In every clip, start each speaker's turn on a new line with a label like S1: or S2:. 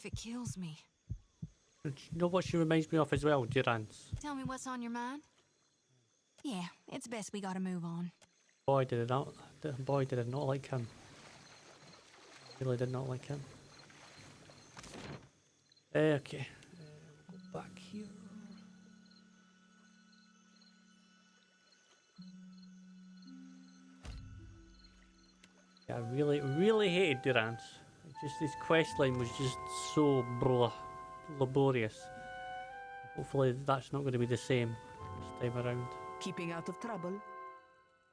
S1: if it kills me.
S2: You know what she reminds me of as well, Durance?
S1: Tell me what's on your mind? Yeah, it's best we gotta move on.
S2: Boy, did I not like him. Really did not like him. Okay, go back here. Yeah, I really hated Durance. Just this quest line was just so laborious. Hopefully that's not going to be the same this time around.
S3: Keeping out of trouble?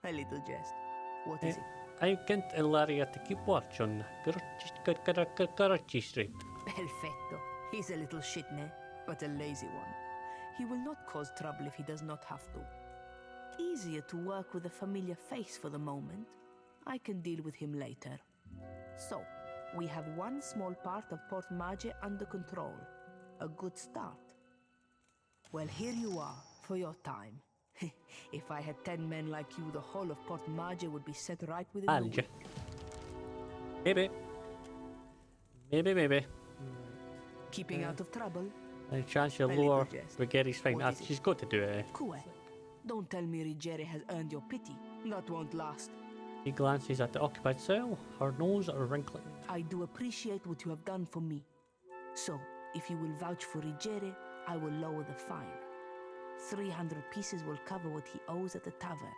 S3: A little jest. What is it?
S2: I can't Ilaria to keep watch on Karachi Street.
S3: Perfetto. He's a little shitne, but a lazy one. He will not cause trouble if he does not have to. Easier to work with a familiar face for the moment. I can deal with him later. So, we have one small part of Port Mage under control. A good start. Well, here you are, for your time. If I had 10 men like you, the whole of Port Mage would be set right within a week.
S2: Maybe.
S3: Keeping out of trouble?
S2: Any chance you'll lower Rigeri's fine? She's got to do it.
S3: Cool. Don't tell me Rigeri has earned your pity. That won't last.
S2: He glances at the occupied cell, her nose are wrinkling.
S3: I do appreciate what you have done for me. So, if you will vouch for Rigeri, I will lower the fine. 300 pieces will cover what he owes at the tavern.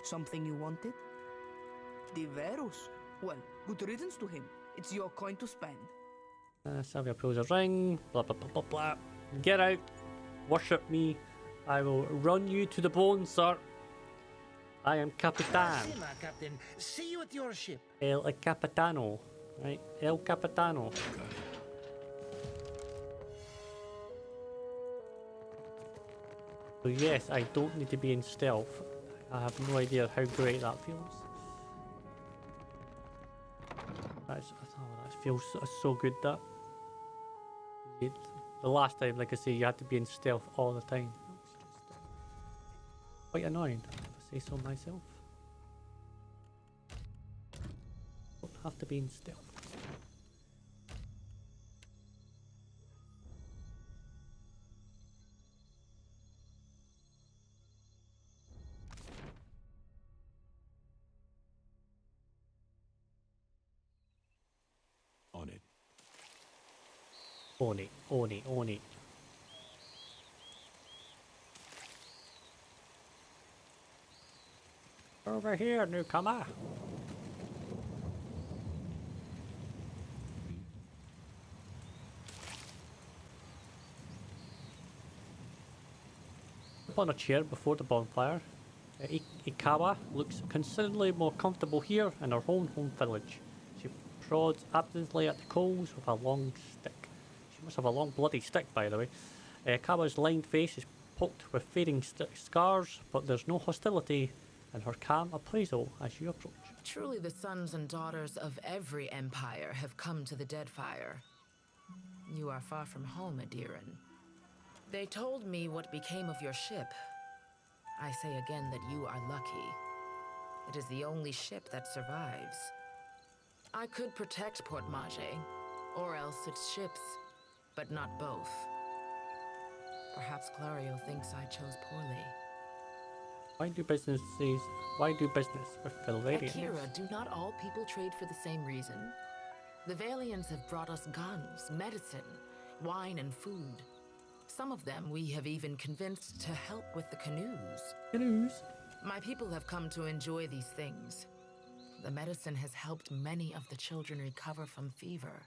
S3: Something you wanted? Diverus. Well, good riddance to him. It's your coin to spend.
S2: Savia pulls a ring, blah blah blah blah blah. Get out, worship me. I will run you to the bone, sir. I am Capitan.
S4: Captain. See you at your ship.
S2: El Capitano. Right? El Capitano. So yes, I don't need to be in stealth. I have no idea how great that feels. That feels so good, that. The last time, like I say, you had to be in stealth all the time. It's just quite annoying, if I say so myself. Don't have to be in stealth.
S4: On it.
S2: Oni. Over here, newcomer. Up on a chair before the bonfire, Ikawha looks considerably more comfortable here in her home village. She prods absently at the coals with a long stick. She must have a long bloody stick, by the way. Ikawha's lined face is poked with fading scars, but there's no hostility in her calm appraisal as you approach.
S5: Truly the sons and daughters of every empire have come to the Deadfire. You are far from home, Adiran. They told me what became of your ship. I say again that you are lucky. It is the only ship that survives. I could protect Port Mage, or else its ships, but not both. Perhaps Clario thinks I chose poorly.
S2: Why do business with Validians?
S5: Akira, do not all people trade for the same reason? The Valians have brought us guns, medicine, wine, and food. Some of them we have even convinced to help with the canoes. My people have come to enjoy these things. The medicine has helped many of the children recover from fever.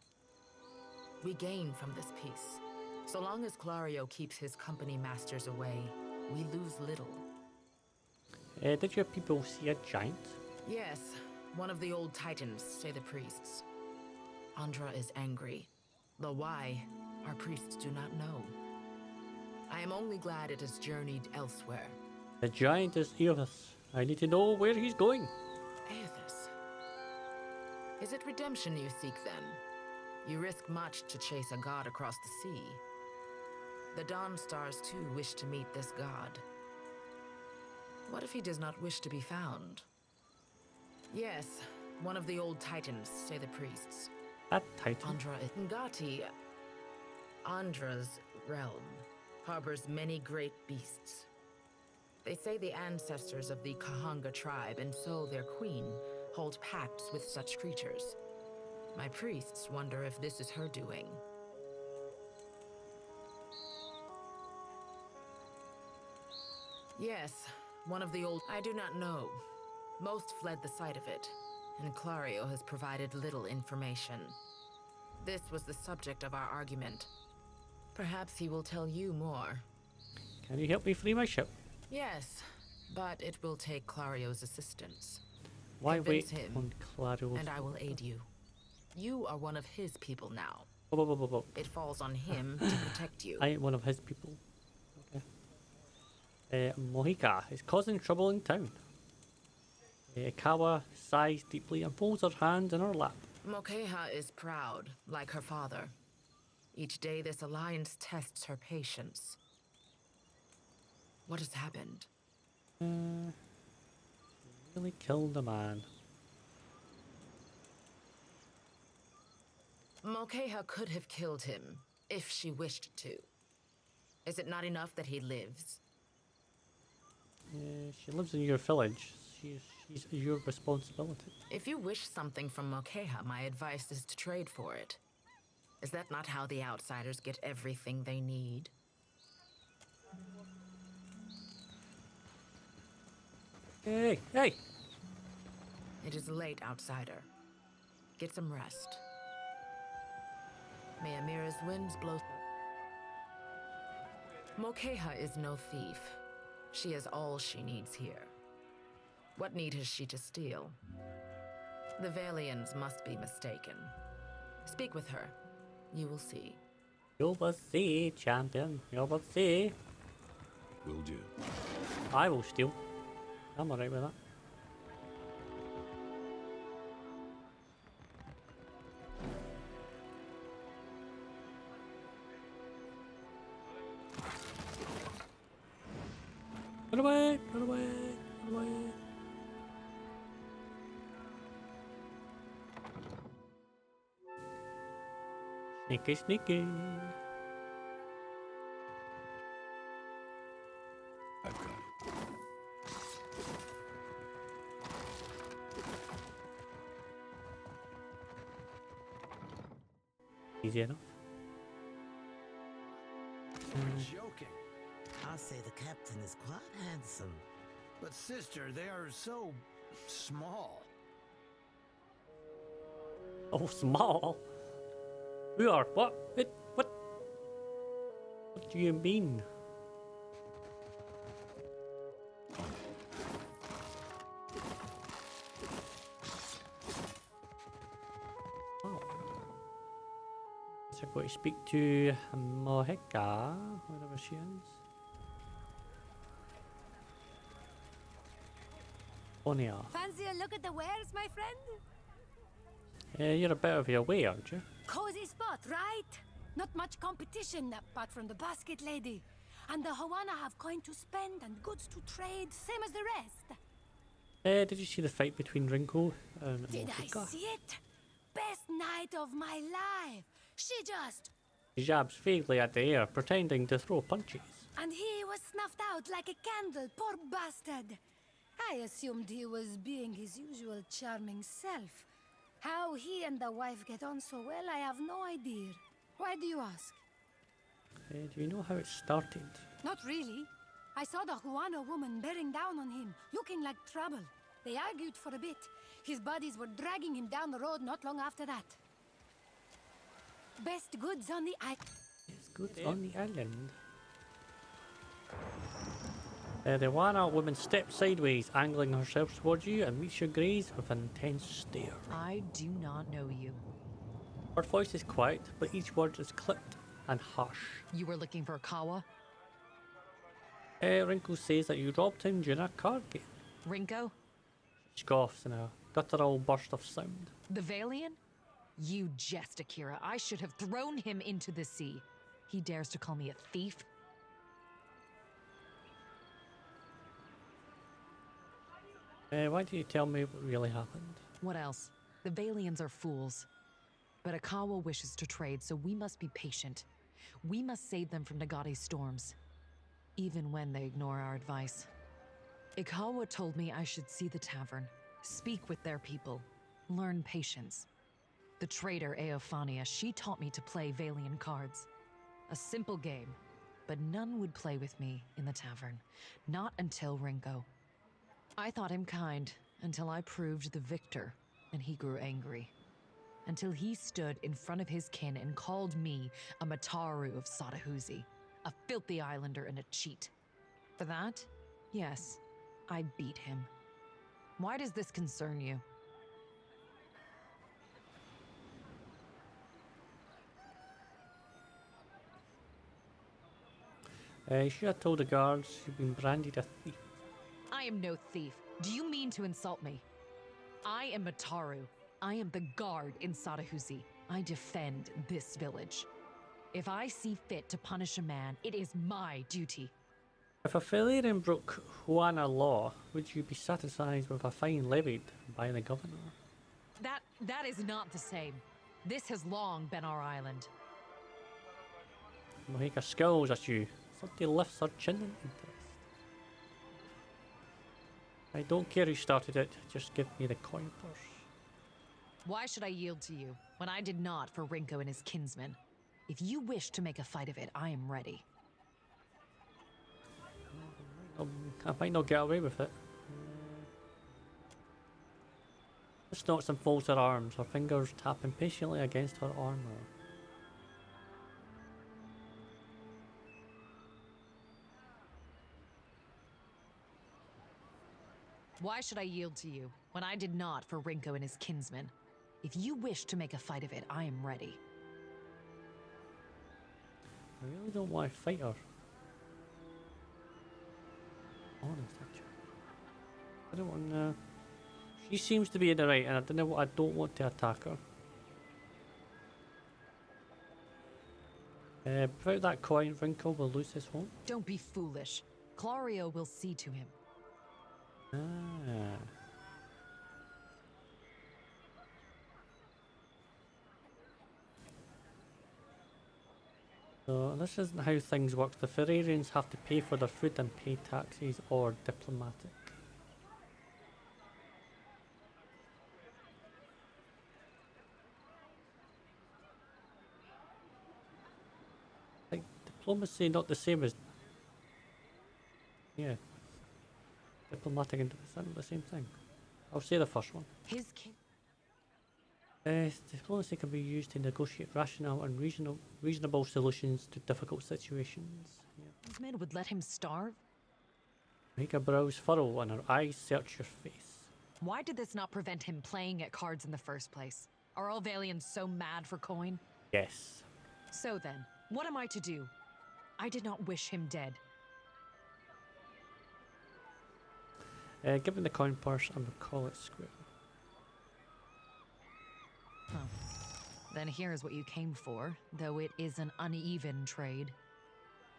S5: We gain from this peace. So long as Clario keeps his company masters away, we lose little.
S2: Did your people see a giant?
S5: Yes, one of the old titans, say the priests. Andra is angry. The why, our priests do not know. I am only glad it has journeyed elsewhere.
S2: The giant is Eothas. I need to know where he's going.
S5: Eothas. Is it redemption you seek then? You risk much to chase a god across the sea. The Dawn Stars too wish to meet this god. What if he does not wish to be found? Yes, one of the old titans, say the priests.
S2: That title.
S5: Ngati, Andra's realm, harbors many great beasts. They say the ancestors of the Kahanga tribe, and so their queen, hold pacts with such creatures. My priests wonder if this is her doing. Yes, one of the old... I do not know. Most fled the sight of it, and Clario has provided little information. This was the subject of our argument. Perhaps he will tell you more.
S2: Can you help me free my ship?
S5: Yes, but it will take Clario's assistance.
S2: Why
S5: Convince
S2: wait
S5: him,
S2: on Clario's...
S5: and I will aid you. You are one of his people now.
S2: Whoa.
S5: It falls on him to protect you.
S2: I ain't one of his people. Okay. Mokeha is causing trouble in town. Ikawha sighs deeply and folds her hand in her lap.
S5: Mokeha is proud, like her father. Each day this alliance tests her patience. What has happened?
S2: Really killed a man.
S5: Mokeha could have killed him, if she wished to. Is it not enough that he lives?
S2: She lives in your village. She's your responsibility.
S5: If you wish something from Mokeha, my advice is to trade for it. Is that not how the outsiders get everything they need?
S2: Hey!
S5: It is late, outsider. Get some rest. May Amira's winds blow... Mokeha is no thief. She has all she needs here. What need has she to steal? The Valians must be mistaken. Speak with her. You will see.
S2: You will see, champion. You will see.
S6: Will do.
S2: I will steal. I'm alright with that. Run away! Run away! Run away! Sneaky!
S6: I've got it.
S2: Easy enough.
S4: You're joking.
S7: I'll say the captain is quite handsome.
S4: But sister, they are so small.
S2: Oh, small? We are what? What? What do you mean? Oh. So I'm going to speak to Mokeha, wherever she is. Eofania.
S8: Fancy a look at the wares, my friend?
S2: You're a bit of your way, aren't you?
S8: Cozy spot, right? Not much competition apart from the basket lady. And the Hawana have coin to spend and goods to trade, same as the rest.
S2: Did you see the fight between Rinco and
S8: Did I
S2: Mokeha?
S8: see it? Best night of my life. She just...
S2: He jabs vaguely at the air, pretending to throw punches.
S8: And he was snuffed out like a candle, poor bastard. I assumed he was being his usual charming self. How he and the wife get on so well, I have no idea. Why do you ask?
S2: Do you know how it started?
S8: Not really. I saw the Huano woman bearing down on him, looking like trouble. They argued for a bit. His buddies were dragging him down the road not long after that. Best goods on the island.
S2: It's good on the island. The Wana woman steps sideways, angling herself towards you, and meets your gaze with an intense stare.
S9: I do not know you.
S2: Her voice is quiet, but each word is clipped and harsh.
S9: You were looking for Kawa?
S2: Rinco says that you robbed him during a card game.
S9: Rinco?
S2: She scoffs in a guttural burst of sound.
S9: The Valian? You jest, Akira. I should have thrown him into the sea. He dares to call me a thief?
S2: Why don't you tell me what really happened?
S9: What else? The Valians are fools. But Ikawha wishes to trade, so we must be patient. We must save them from Nagate's storms, even when they ignore our advice. Ikawha told me I should see the tavern, speak with their people, learn patience. The trader Eofania, she taught me to play Valian cards. A simple game, but none would play with me in the tavern, not until Rinco. I thought him kind until I proved the victor, and he grew angry. Until he stood in front of his kin and called me a Mataru of Satahuzi, a filthy islander and a cheat. For that, yes, I beat him. Why does this concern you?
S2: You should have told the guards you've been branded a thief.
S9: I am no thief. Do you mean to insult me? I am Mataru. I am the guard in Satahuzi. I defend this village. If I see fit to punish a man, it is my duty.
S2: If a Valerian broke Juana law, would you be satisfied with a fine levied by the governor?
S9: That is not the same. This has long been our island.
S2: Mokeha scowls at you. Somebody lifts her chin in interest. I don't care who started it, just give me the coin purse.
S9: Why should I yield to you, when I did not for Rinco and his kinsmen? If you wish to make a fight of it, I am ready.
S2: I might not get away with it. Let's not some folds her arms, her fingers tap impatiently against her armour.
S9: Why should I yield to you, when I did not for Rinco and his kinsmen? If you wish to make a fight of it, I am ready.
S2: I really don't want to fight her. Honest, actually. I don't want to... She seems to be in the right, and I don't want to attack her. Without that coin, Rinco will lose his home.
S9: Don't be foolish. Clario will see to him.
S2: Ah. So this isn't how things work. The Ferrarians have to pay for their food and pay taxes or diplomatic. Like diplomacy not the same as diplomatic and the same thing. I'll say the first one.
S9: His kin.
S2: Diplomacy can be used to negotiate rational and reasonable solutions to difficult situations.
S9: These men would let him starve?
S2: Make a brows furrow and her eyes search your face.
S9: Why did this not prevent him playing at cards in the first place? Are all Valians so mad for coin?
S2: Yes.
S9: So then, what am I to do? I did not wish him dead.
S2: Give him the coin purse and we'll call it square.
S9: Huh. Then here's what you came for, though it is an uneven trade.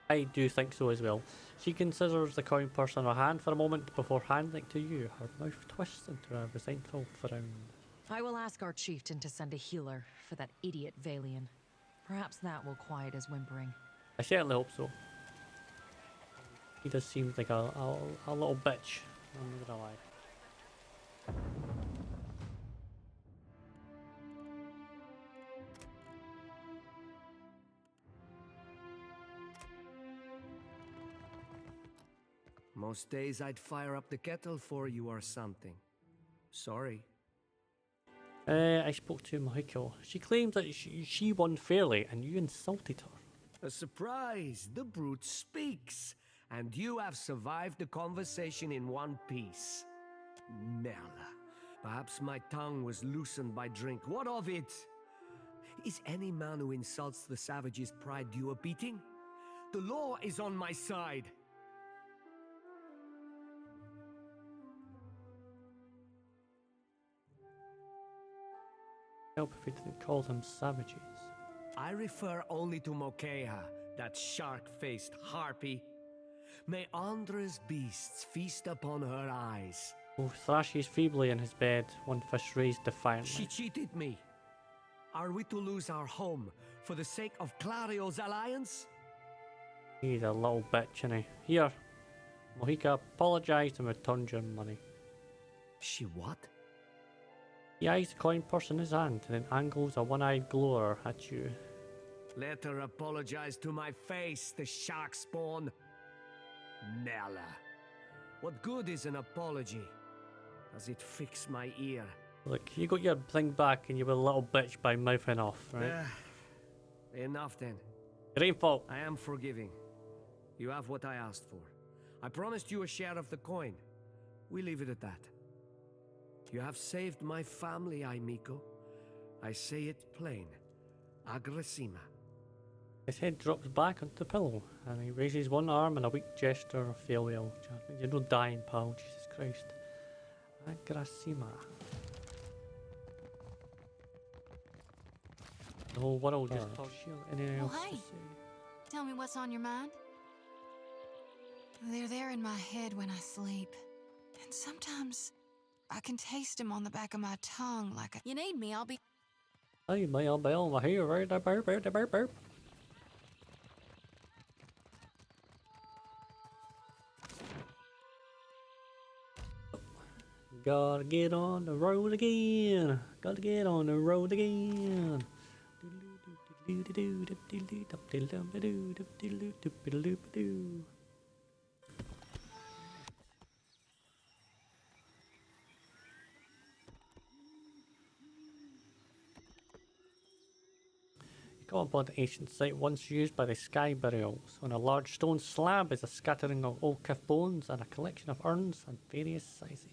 S2: I do think so as well. She considers the coin purse in her hand for a moment before handing it to you. Her mouth twists into a resentful frown.
S9: I will ask our chieftain to send a healer for that idiot Valian. Perhaps that will quiet his whimpering.
S2: I certainly hope so. He does seem like a little bitch. I'm not gonna lie.
S4: Most days I'd fire up the kettle for you or something. Sorry.
S2: I spoke to Mokeha. She claims that she won fairly and you insulted her.
S4: A surprise! The brute speaks! And you have survived the conversation in one piece. Merla. Perhaps my tongue was loosened by drink. What of it? Is any man who insults the savage's pride due a beating? The law is on my side.
S2: Help if we didn't call them savages.
S4: I refer only to Mokeha, that shark-faced harpy. May Andra's beasts feast upon her eyes.
S2: Oh, thrashes feebly in his bed, one fist raised defiantly.
S4: She cheated me. Are we to lose our home for the sake of Clario's alliance?
S2: He's a little bitch, isn't he? Here, Mokeha apologised and returned your money.
S4: She what?
S2: He eyes the coin purse in his hand and then angles a one-eyed glower at you.
S4: Let her apologize to my face, the shark spawn. Nella. What good is an apology? Does it fix my ear?
S2: Look, you got your thing back and you were a little bitch by mouthing off, right?
S4: Enough then.
S2: Your own fault.
S4: I am forgiving. You have what I asked for. I promised you a share of the coin. We leave it at that. You have saved my family, Aimiko. I say it plain. Aggressima.
S2: His head drops back onto the pillow and he raises one arm in a weak gesture of farewell. You're not dying, pal. Jesus Christ. Aggressima. The whole world just talks shit. Anything else
S1: hey.
S2: to say?
S1: Tell me what's on your mind. They're there in my head when I sleep. And sometimes I can taste them on the back of my tongue like a... You need me, I'll be...
S2: Hey, man, I'll be on my hair, right? Burp. Gotta get on the road again. Gotta get on the road again. Come upon the ancient site once used by the sky burials. On a large stone slab is a scattering of old cliff bones and a collection of urns of various sizes.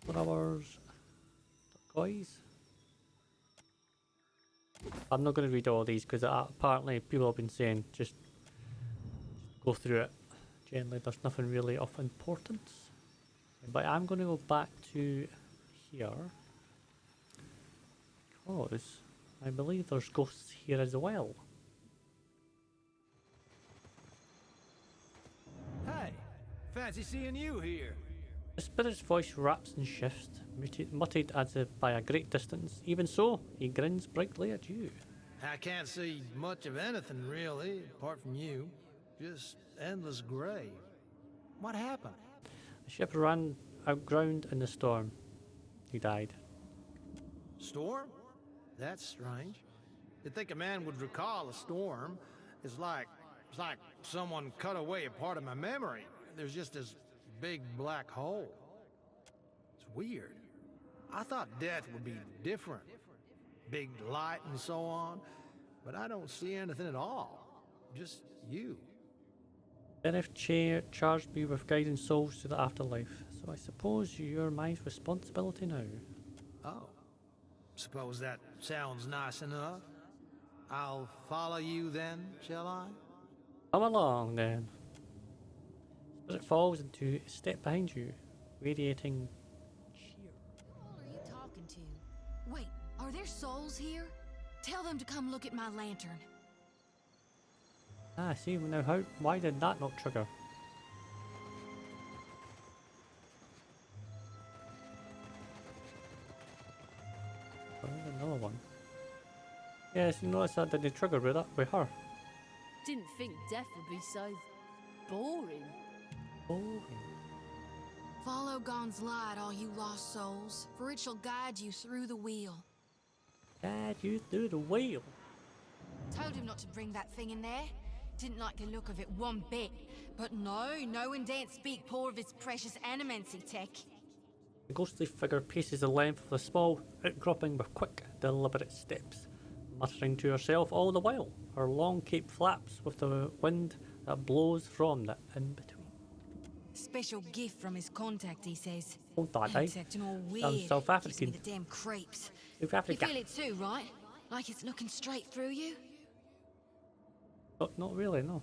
S2: Flowers, turquoise. I'm not going to read all these because apparently people have been saying just go through it. Generally, there's nothing really of importance. But I'm going to go back to here because I believe there's ghosts here as well.
S10: Hey, fancy seeing you here.
S2: The spirit's voice raps and shifts, muttered as if by a great distance. Even so, he grins brightly at you.
S10: I can't see much of anything really, apart from you. Just endless grey. What happened?
S2: The ship ran aground in the storm. He died.
S10: Storm? That's strange. You'd think a man would recall a storm. It's like someone cut away a part of my memory. There's just this big black hole. It's weird. I thought death would be different. Big light and so on. But I don't see anything at all. Just you.
S2: Sheriff charged me with guiding souls to the afterlife, so I suppose you're my responsibility now.
S10: Oh. Suppose that sounds nice enough. I'll follow you then, shall I?
S2: Come along then. Spirit falls into a step behind you, radiating cheer.
S1: Who are you talking to? Wait, are there souls here? Tell them to come look at my lantern.
S2: Ah, see now why did that not trigger? Oh, there's another one. Yes, you notice that didn't trigger with her.
S11: Didn't think death would be so boring.
S2: Boring.
S1: Follow Gon's light, all you lost souls, for it shall guide you through the wheel.
S2: Guide you through the wheel.
S1: Told him not to bring that thing in there. Didn't like the look of it one bit. But no one daren't speak poor of its precious animancy tech.
S2: The ghostly figure paces the length of the small outcropping with quick, deliberate steps, muttering to herself all the while. Her long cape flaps with the wind that blows from the in-between.
S1: Special gift from his contact, he says.
S2: Oh, that, eh?
S1: He's acting all weird.
S2: South African.
S1: Gives me the damn creeps.
S2: South Africa.
S1: You feel it too, right? Like it's looking straight through you?
S2: Not really, no.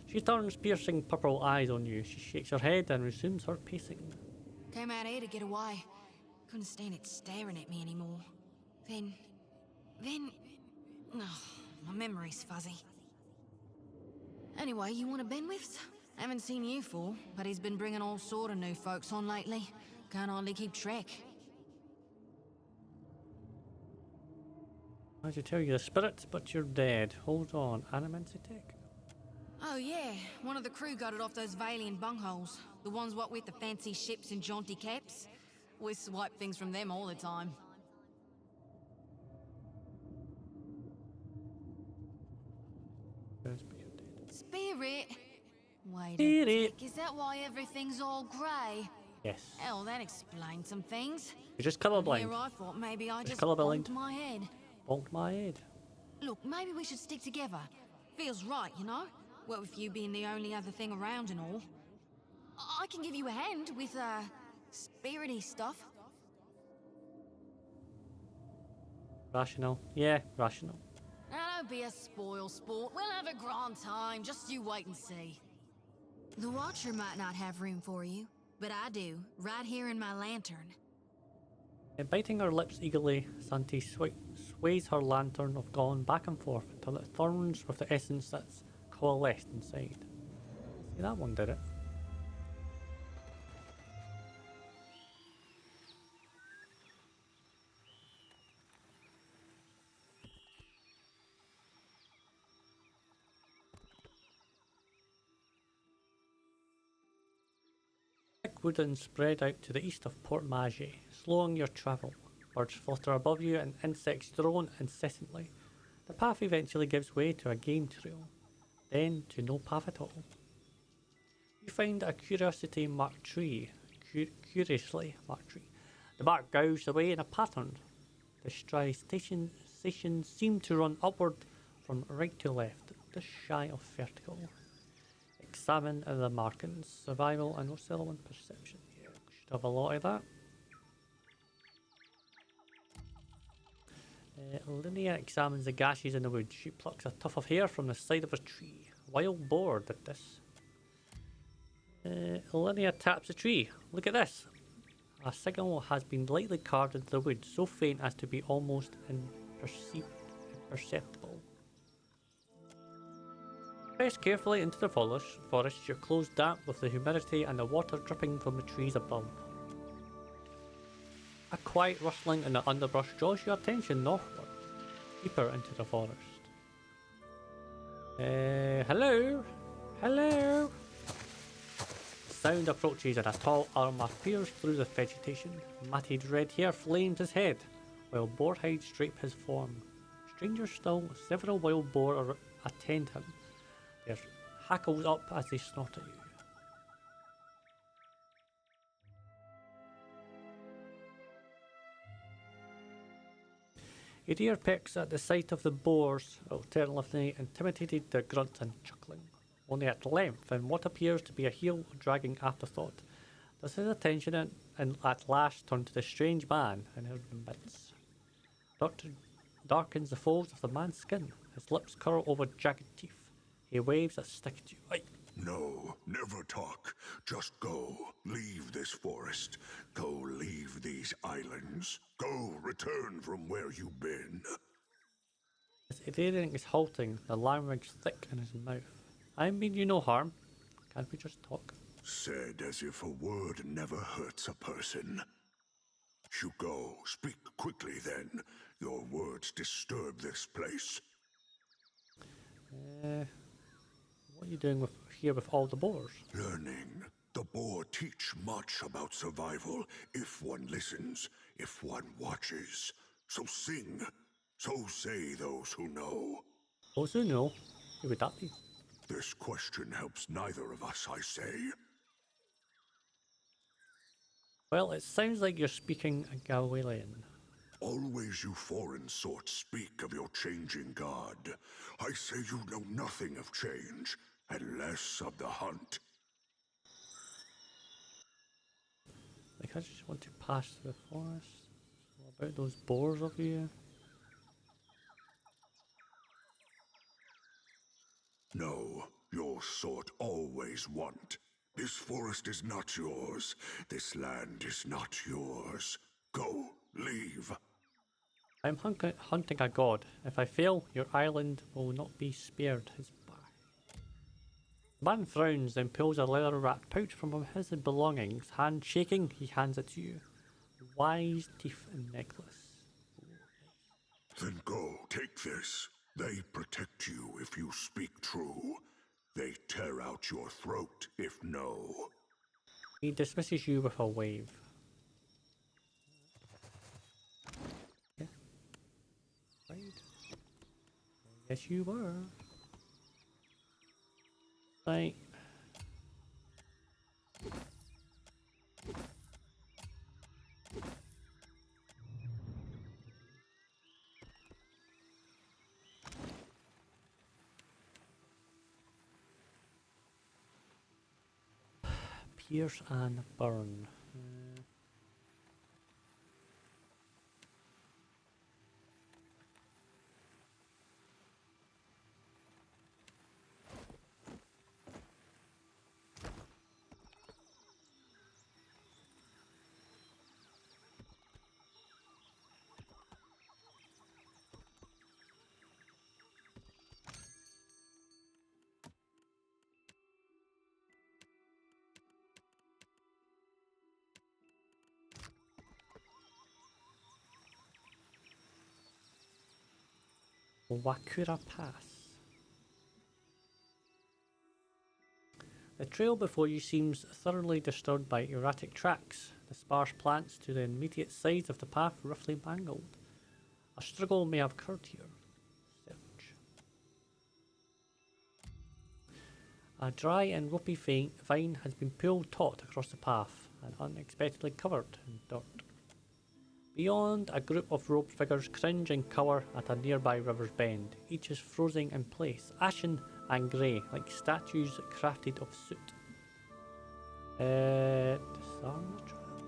S2: She turns piercing purple eyes on you. She shakes her head and resumes her pacing.
S1: Came out here to get away. Couldn't stand it staring at me anymore. Then... Oh, my memory's fuzzy. Anyway, you want a Benwifts? Haven't seen you for, but he's been bringing all sort of new folks on lately. Can't hardly keep track.
S2: As you tell you the spirits, but you're dead. Hold on, animancy tech.
S1: Oh yeah, one of the crew got it off those Valian bungholes. The ones what with the fancy ships and jaunty caps. We swipe things from them all the time. Spirit? Wait a tick, is that why everything's all grey?
S2: Yes.
S1: Hell, that explains some things.
S2: You're just colourblind.
S1: Here I thought maybe I just
S2: colourblind.
S1: bonked my head.
S2: Bonked my head.
S1: Look, maybe we should stick together. Feels right, you know? Well, with you being the only other thing around and all. I can give you a hand with, spirity stuff.
S2: Rational. Yeah, rational.
S1: Now, don't be a spoil sport. We'll have a grand time. Just you wait and see. The Watcher might not have room for you, but I do, right here in my lantern.
S2: Biting her lips eagerly, Santi sways her lantern of gone back and forth until it thorns with the essence that's coalesced inside. See, that one did it. Thick woodland spread out to the east of Port Magi, slowing your travel. Birds flutter above you and insects drone incessantly. The path eventually gives way to a game trail, then to no path at all. You find a curiously marked tree. The bark goes away in a pattern. The striations seem to run upward from right to left, just shy of vertical. Examine the markings. Survival and what's the other one? Perception. Yeah, should have a lot of that. Linnea examines the gashes in the wood. She plucks a tuft of hair from the side of a tree. Wild boar did this. Linnea taps the tree. Look at this. A signal has been lightly carved into the wood, so faint as to be almost imperceptible. Press carefully into the forest, your clothes damp with the humidity and the water dripping from the trees above. A quiet rustling in the underbrush draws your attention northward, deeper into the forest. Hello? Hello? The sound approaches and a tall arm appears through the vegetation. Matted red hair flames his head, while boar hides drape his form. Stranger still, several wild boar attend him, their hackles up as they snort at you. Your ear perks at the sight of the boars, alternately intimidated their grunts and chuckling. Only at length, in what appears to be a heel-dragging afterthought, does his attention and at last turn to the strange man in her midst. Doctor darkens the folds of the man's skin, his lips curl over jagged teeth. He waves a stick at you. Aye.
S6: No, never talk. Just go. Leave this forest. Go leave these islands. Go return from where you've been.
S2: His earring is halting, the language thick in his mouth. I mean you no harm. Can't we just talk?
S6: Said as if a word never hurts a person. You go. Speak quickly then. Your words disturb this place.
S2: What are you doing here with all the boars?
S6: Learning. The boar teach much about survival if one listens, if one watches. So sing. So say those who know.
S2: Those who know? Who would that be?
S6: This question helps neither of us, I say.
S2: Well, it sounds like you're speaking Galilean.
S6: Always you foreign sorts speak of your changing god. I say you know nothing of change, and less of the hunt.
S2: Like, I just want to pass through the forest. What about those boars of you?
S6: No, your sort always want. This forest is not yours. This land is not yours. Go, leave.
S2: I'm hunting a god. If I fail, your island will not be spared. His The man frowns, then pulls a leather-wrapped pouch from his belongings. Hand shaking, he hands it to you. Wise teeth and necklace.
S6: Then go, take this. They protect you if you speak true. They tear out your throat if no.
S2: He dismisses you with a wave. Yeah. Right. Yes, you were. Right. Pierce and burn. Whakura Pass. The trail before you seems thoroughly disturbed by erratic tracks, the sparse plants to the immediate sides of the path roughly mangled. A struggle may have occurred here. Search. A dry and ropey vine has been pulled taut across the path and unexpectedly covered in dirt. Beyond, a group of robed figures cringe and cower at a nearby river's bend. Each is frozen in place, ashen and grey, like statues crafted of soot. Disarm the trap.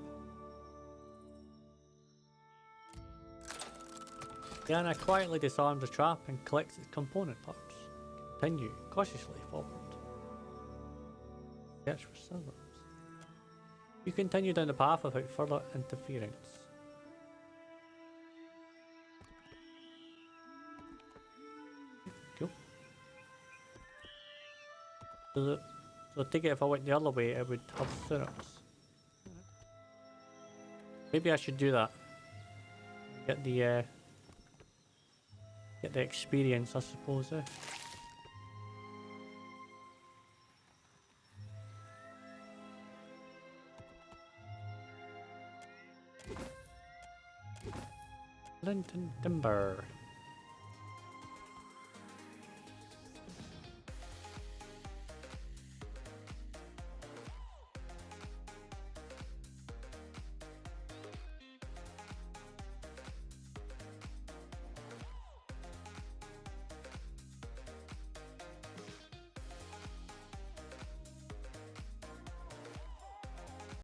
S2: Diana quietly disarms the trap and collects its component parts. Continue cautiously forward. Search for silvers. You continue down the path without further interference. Cool. So take it if I went the other way, it would have syrups. Maybe I should do that. Get the experience, I suppose. Linton Timber.